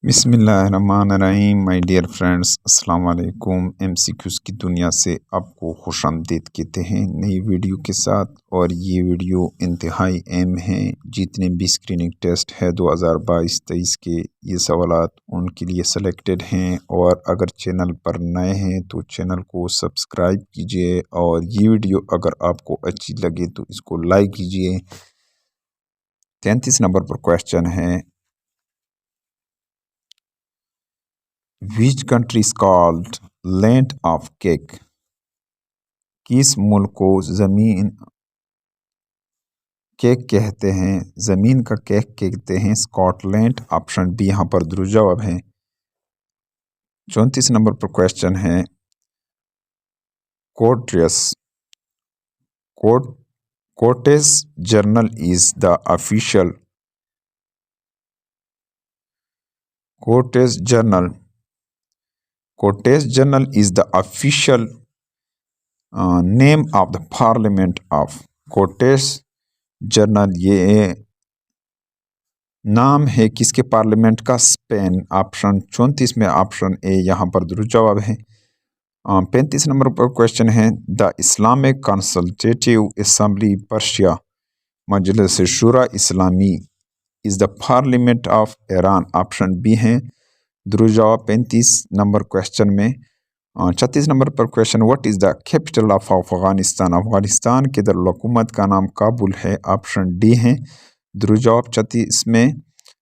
बिस्मिल्लाहिर्रहमानिर्रहीम my dear friends, अस्सलाम वालेकुम। एमसीक्यूज़ की दुनिया से आपको खुशामदीद कहते हैं नई वीडियो के साथ। और ये वीडियो इंतहाई अहम है। जितने भी स्क्रीनिंग टेस्ट है 2022-23 के, ये सवालात उनके लिए सेलेक्टेड हैं। और अगर चैनल पर नए हैं तो चैनल को सब्सक्राइब कीजिए, और ये वीडियो अगर आपको अच्छी लगे तो इसको लाइक कीजिए। 33 नंबर पर क्वेश्चन है, which country is called land of cake? किस मुल्क को जमीन केक कहते हैं, जमीन का केक कहते हैं? स्कॉटलैंड। ऑप्शन बी यहाँ पर दुरुस्त जवाब है। 34 नंबर पर क्वेश्चन है, courteous court Cortez journal is the official Cortez journal is the official name of the parliament of Cortez journal. ये नाम है किसके पार्लियामेंट का? स्पेन। ऑप्शन 34 में ऑप्शन ए यहाँ पर दुरुस्त जवाब है। 35 नंबर पर क्वेश्चन है, the Islamic consultative assembly Persia मजलिस शुरा इस्लामी is the parliament of Iran. Option B है दुरुस्त जवाब 35 नंबर क्वेश्चन में। 36 नंबर पर question, what is the capital of Afghanistan? Afghanistan के दारुल-हुकूमत का नाम काबुल है। ऑप्शन डी है दुरुस्त जवाब 36 में।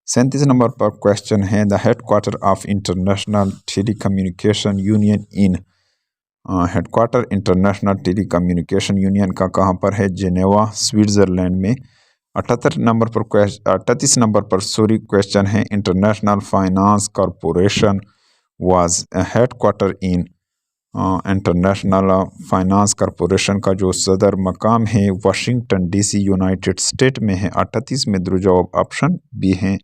37 नंबर पर क्वेश्चन है, the headquarter of international telecommunication union in headquarter international telecommunication union का कहाँ पर है? जेनेवा, स्विट्ज़रलैंड में। 38 नंबर पर क्वेश्चन है, international finance corporation was headquarter in international finance corporation का जो सदर मकाम है वाशिंगटन डीसी यूनाइटेड स्टेट में है। 38 में दुरुस्त जवाब ऑप्शन बी है।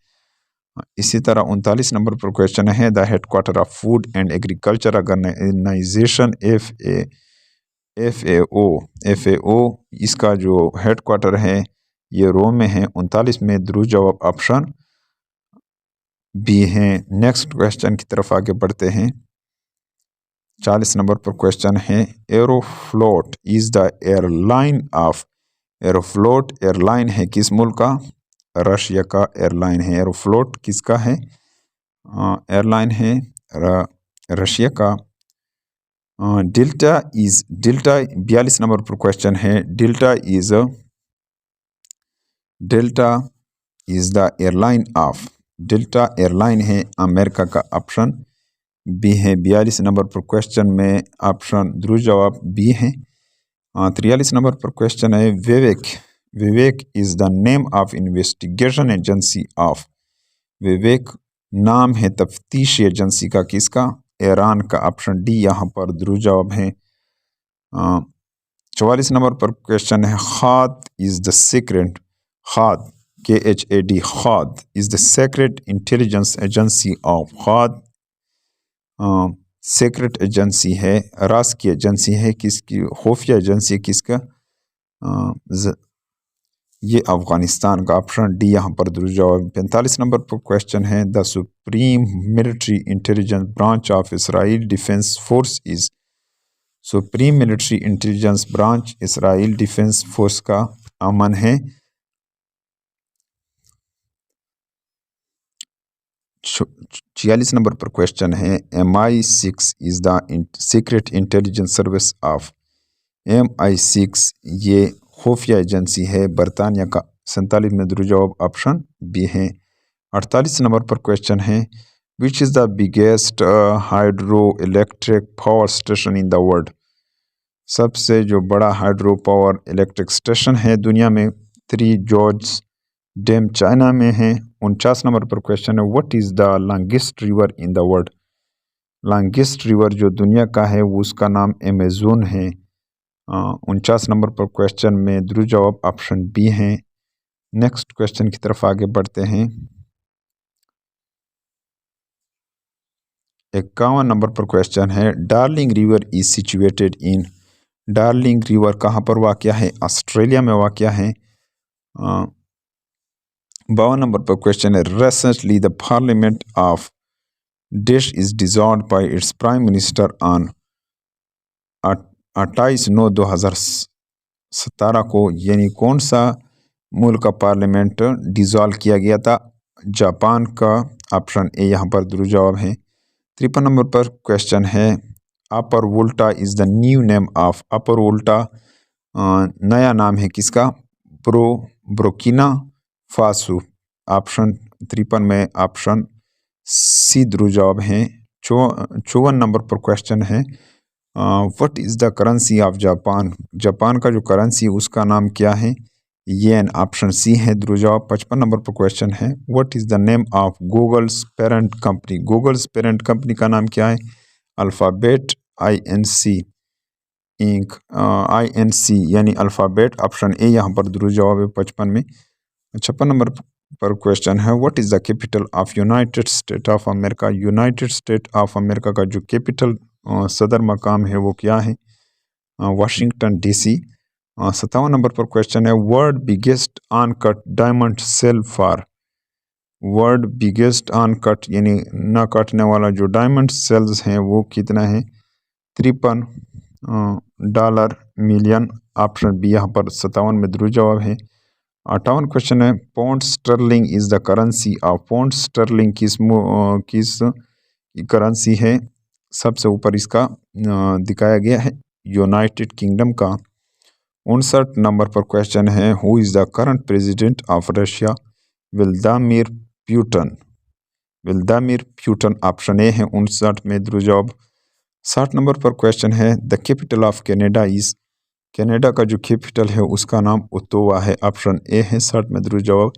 इसी तरह 39 नंबर पर क्वेश्चन है, the headquarter of food and agriculture organisation FAO इसका जो हेडक्वार्टर है ये रोम में है। 39 में दुरुस्त जवाब ऑप्शन बी है। नेक्स्ट क्वेश्चन की तरफ आगे बढ़ते हैं। 40 नंबर पर क्वेश्चन है, Aeroflot is the airline of Aeroflot airline है किस मुल्क का? रशिया का एयरलाइन है। एरोफ्लोट किसका है? एयरलाइन है रशिया का। डेल्टा 42 नंबर पर क्वेश्चन है, delta is the airline of delta airline है अमेरिका का। ऑप्शन बी है। 42 नंबर पर क्वेश्चन में ऑप्शन दुरुस्त जवाब बी है। 43 नंबर पर क्वेश्चन है, विवेक is the name of investigation agency of विवेक नाम है तफ्तीशी एजेंसी का किसका? ईरान का। ऑप्शन डी यहाँ पर दुरुस्त जवाब है। 44 नंबर पर क्वेश्चन है, खाद इज द सीक्रेट खाद KHAD खाद is the secret intelligence agency of खाद सीक्रेट एजेंसी है, राज की एजेंसी है किसकी? खुफिया एजेंसी किसका? ये अफगानिस्तान का। ऑप्शन डी यहाँ पर दुरुस्त जवाब। 45 नंबर पर क्वेश्चन है, the supreme military intelligence branch of Israel defence force is supreme military intelligence branch Israel defence force का अमन है। 46 नंबर पर क्वेश्चन है, MI6 is the secret intelligence service of MI6 ये खुफिया एजेंसी है बरतानिया का। 47 में दुरुस्त जवाब ऑप्शन बी है। 48 नंबर पर क्वेश्चन है, which is the biggest hydro electric power station in the world? सबसे जो बड़ा हाइड्रो पावर इलेक्ट्रिक स्टेशन है दुनिया में 3 जॉर्ज डैम चाइना में है। 49 नंबर पर क्वेश्चन है, what is the longest river in the world? Longest river जो दुनिया का है वो उसका नाम अमेज़न है। 49 नंबर पर क्वेश्चन में दुरुस्त जवाब ऑप्शन बी है। नेक्स्ट क्वेश्चन की तरफ आगे बढ़ते हैं। 51 नंबर पर क्वेश्चन है, darling river is situated in darling river कहाँ पर वाक़या है? ऑस्ट्रेलिया में वाक़या है। 52 नंबर पर क्वेश्चन है, रिसेंटली द पार्लियामेंट ऑफ देश is dissolved bye its prime minister on 28/9/2017 को, यानी कौन सा मुल्क का पार्लियामेंट डिसॉल्व किया गया था? जापान का। ऑप्शन ए यहाँ पर दुरुस्त जवाब है। 53 नंबर पर क्वेश्चन है, Upper Volta is the new name of. Upper Volta नया नाम है किसका? Burkina Faso. ऑप्शन 53 में ऑप्शन सी दुरुस्त जवाब है। 54 नंबर पर क्वेश्चन है, what is the currency of Japan. Japan का जो करेंसी उसका नाम क्या है? येन। ऑप्शन सी है दुरुस्त जवाब। 55 नंबर पर क्वेश्चन है, what is the name of Google's parent company. Google's parent company का नाम क्या है? अल्फ़ाबेट, INC इंक, INC यानी अल्फ़ाबेट। ऑप्शन ए यहाँ पर दुरुस्त जवाब है 55 में। 56 नंबर पर क्वेश्चन है, what is the capital of United State of America. United State of America का जो कैपिटल सदर मकाम है वो क्या है? Washington DC। 57 नंबर पर क्वेश्चन है, world biggest uncut diamond sale for. वर्ल्ड बिगेस्ट अनकट यानी न काटने वाला जो डायमंड सेल्स हैं वो कितना है? 53 डॉलर मिलियन। ऑप्शन बी यहाँ पर 57 में दुरुस्त जवाब है। 58 क्वेश्चन है, pound sterling is the currency of. Pound sterling किस करेंसी है? सबसे ऊपर इसका दिखाया गया है यूनाइटेड किंगडम का। 59 नंबर पर क्वेश्चन है, who is the current president of Russia. Vladimir Putin. Vladimir Putin. Option A है 59 में दुरुस्त जवाब। 60 नंबर पर क्वेश्चन है, the capital of Canada is. Canada का जो कैपिटल है उसका नाम ओत्तोवा है। ऑप्शन ए है 60 में दुरुस्त जवाब।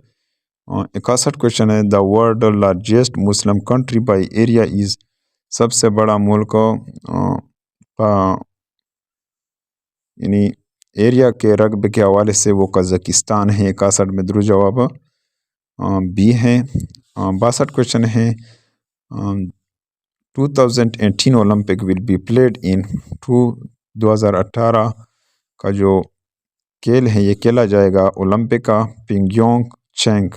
61 क्वेश्चन है, the world largest Muslim country by area is. सबसे बड़ा मुल्क यानी एरिया के रकबे के हवाले से वो कज़ाकिस्तान है। 61 में दुरुस्त जवाब बी है। 62 क्वेश्चन है, 2018 Olympic will be played in. 2018 का जो खेल है ये खेला जाएगा ओलंपिक का प्योंगचैंग।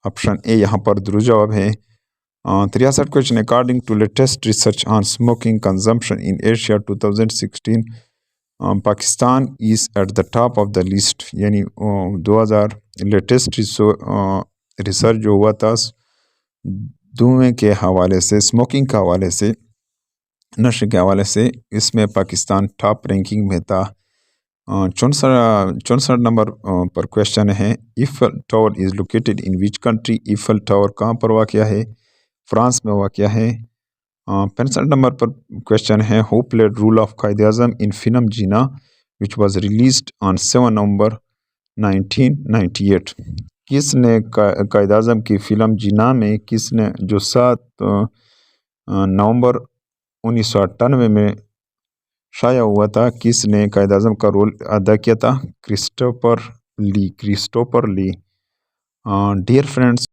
ऑप्शन ए यहाँ पर दुरुस्त जवाब है। 63 question, according to latest research on smoking consumption in Asia 2016 Pakistan is at the top of the list. यानी 2000 लेटेस्ट रिसर्च जो हुआ था धुएं के हवाले से, स्मोकिंग के हवाले से, नशे के हवाले से, इसमें पाकिस्तान टॉप रैंकिंग में था। 64 नंबर पर क्वेश्चन है, Eiffel tower is located in which country. Eiffel tower कहाँ पर वाक़या है? फ्रांस में वाक़या है। 65 नंबर पर क्वेश्चन है, who played role of Quaid-e-Azam in film Jinnah which was released on 7 November 1998। किसने कायद-ए-आज़म की फ़िल्म जीना में किसने जो 7 नवंबर 1998 में शाया हुआ था, किसने कायद-ए-आज़म का रोल अदा किया था? क्रिस्टोफर ली। Dear friends,